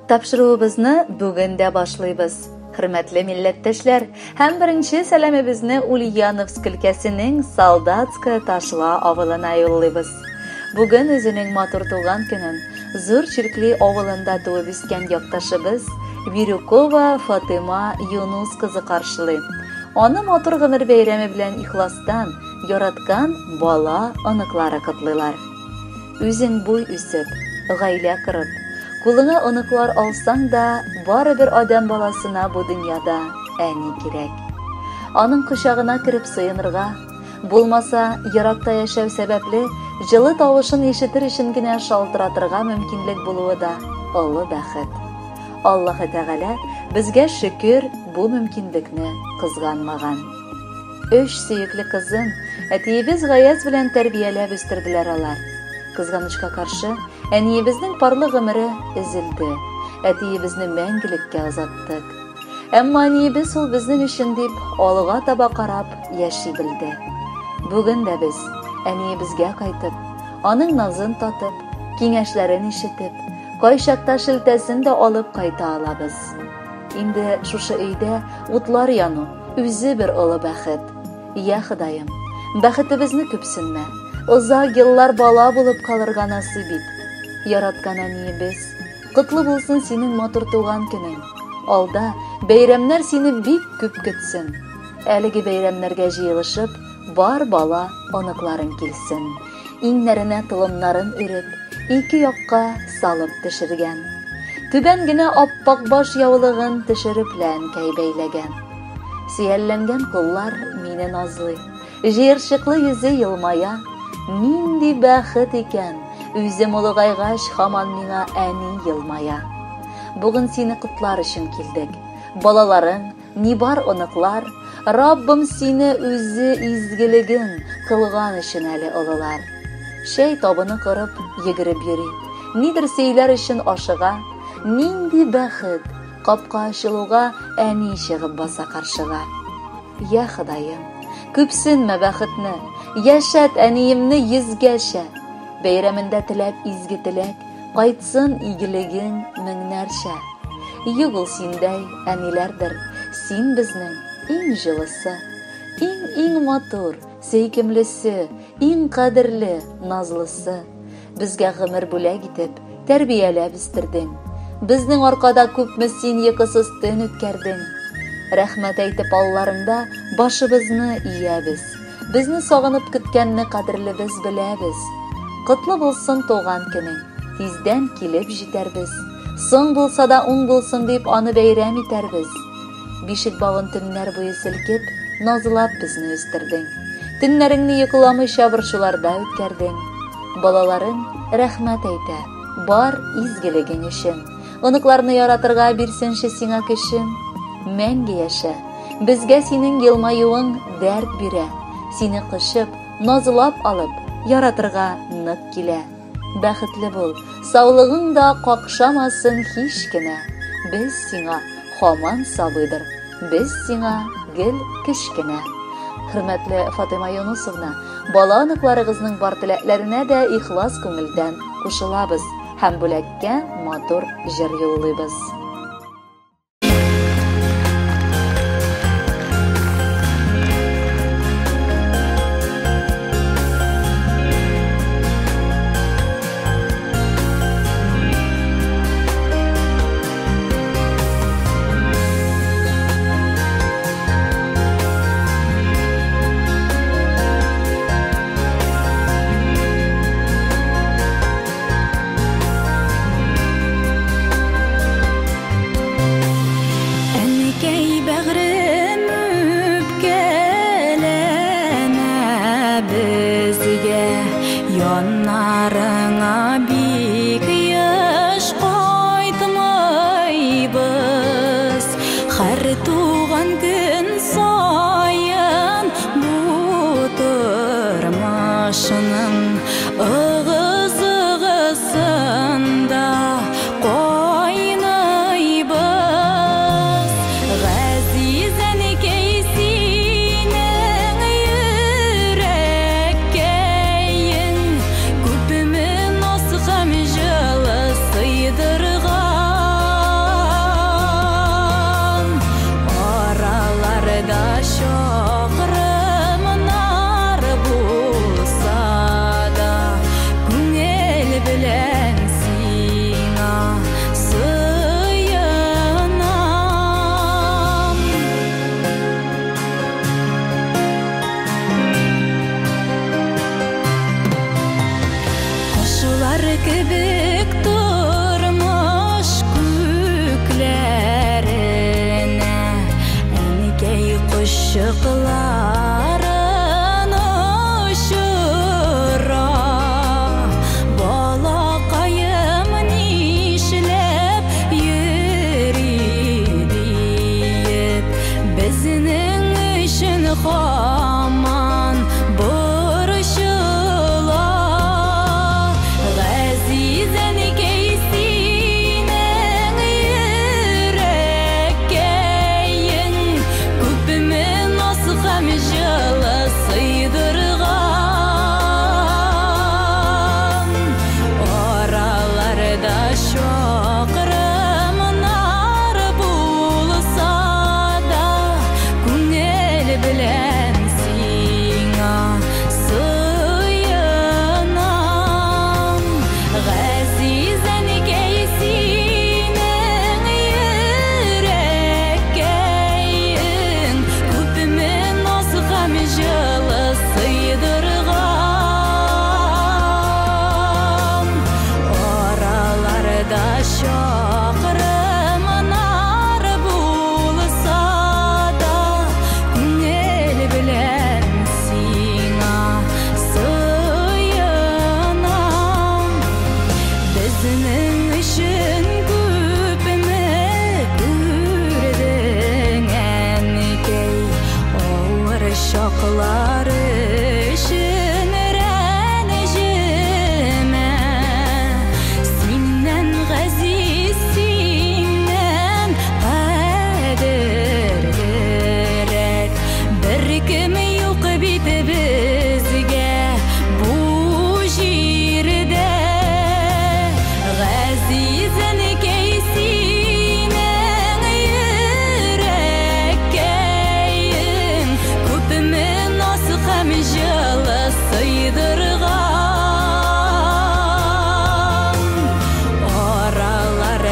Тапшыруыбызны бүген дә башлыйбыз. Хөрмәтле милләттәшләр, һәм беренче сәламебезне Ульяновск өлкәсенең Солдатская Ташла авылына юллыйбыз. Бүген үзенең матур туган көнен Зур Чиркли авылында туып үскән якташыбыз Вирюкова Фатыма Юнус кызы каршылый. Аны матур гомер бәйрәме белән ихластан яраткан бала оныклары котлыйлар. Үзең буй үсеп, гаилә корып, кулыңа оныклар алсаң да, барыбер адам баласына бу дөньяда әни кирәк. Аның кочагына кирип сыенырга, булмаса, яракта яшәү сәбәпле җылы тавышын ишетер өчен генә шалтыратырга мөмкинлек булуы да олы бәхет. Аллаһ Тәгалә безгә шөкер бу мөмкинлекне кызганмаган. 3 сөекле кызын әтиебез Гаяз белән тәрбияләп үстерделәр алар. Кызганычка каршы, әниебезнең парлы гомере изелде. Әтиебезне мәңгелеккә озаттык. Әмма әниебез ул безнең өчен дип алга таба карап яши белде. Бүген дә без әниебезгә кайтып, аның назын татып, киңәшләрен ишетеп, кайчакта шелтәсен дә алып кайта алабыз. Инде шушы өйдә утлар яну үзе бер олы бәхет. Я Ходаем, бәхетебезне күпсенмә. Озак еллар бала булып калырга насыйп ит. Яраткан әниебез, котлы булсын синең матур туган көнең. Алда бәйрәмнәр сине бик күп көтсен. Әлеге бәйрәмнәргә җыелышып, бар бала оныкларын килсен. Иңнәренә тылымнарын үреп, ике якка салып төшергән. Түбән генә аппак баш яулыгын төшереп ләнкәй бәйләгән. Сөялләнгән куллар мине назлый. Җыерчыклы йөзе елмая. Нинди бәхет икән, үзем улыгайгач һаман миңа әни елмая. Бүген сине котлар өчен килдек. Балаларың, нибар оныклар, Раббым сине үзе изгелеген кылган өчен әле олылар. Шәй табыны кырып, йөгереп йөри. Нидер сөйләр өчен ашыга. Нинди бәхет, капка ачылуга әни чыгып баса каршыга. Я Ходаем, күпсенмә бәхетне, яшәт әниемне йөзгәчә. Бәйрәмендә теләп изге теләк, кайтсын игелегең меңнәрчә. Юк ул синдәй әниләрдер, син безнең иң җылысы, иң матур, сөйкемлесе, иң кадерле, назлысы. Безгә гомер бүләк итеп, тәрбияләп үстердең. Безнең аркада күпме син йокысыз төн үткәрдең. Рәхмәт әйтеп алларыңда башыбызны иябез. Безне сагынып көткәнне кадерлебез беләбез. Котлы булсын туган көнең, тиздән килеп җитәрбез. Соң булса да уң булсын дип аны бәйрәм итәрбез. Бишек бавын төннәр буе селкеп, назлап безне үстердең. Төннәреңне йокламыйча борчуларда үткәрдең. Балаларың рәхмәт әйтә, бар изгелегең өчен. Оныкларны яратырга бирсенче сиңа көчең. Мәңге яшә. Безгә синең елмаюың дәрт бирә. Сине кышып, назлап алып, яратырга нык килә. Бәхетле бул, саулыгың да какшамасын һич кенә. Без сиңа һаман сабыйдыр. Без сиңа гел кечкенә. Хөрмәтле Фатыма Юнусовна, бала оныкларыгызның бар теләкләренә дә ихлас күңелдән кушылабыз һәм бүләккә матур җыр юллыйбыз. Жылы сыйдырған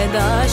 Oralarda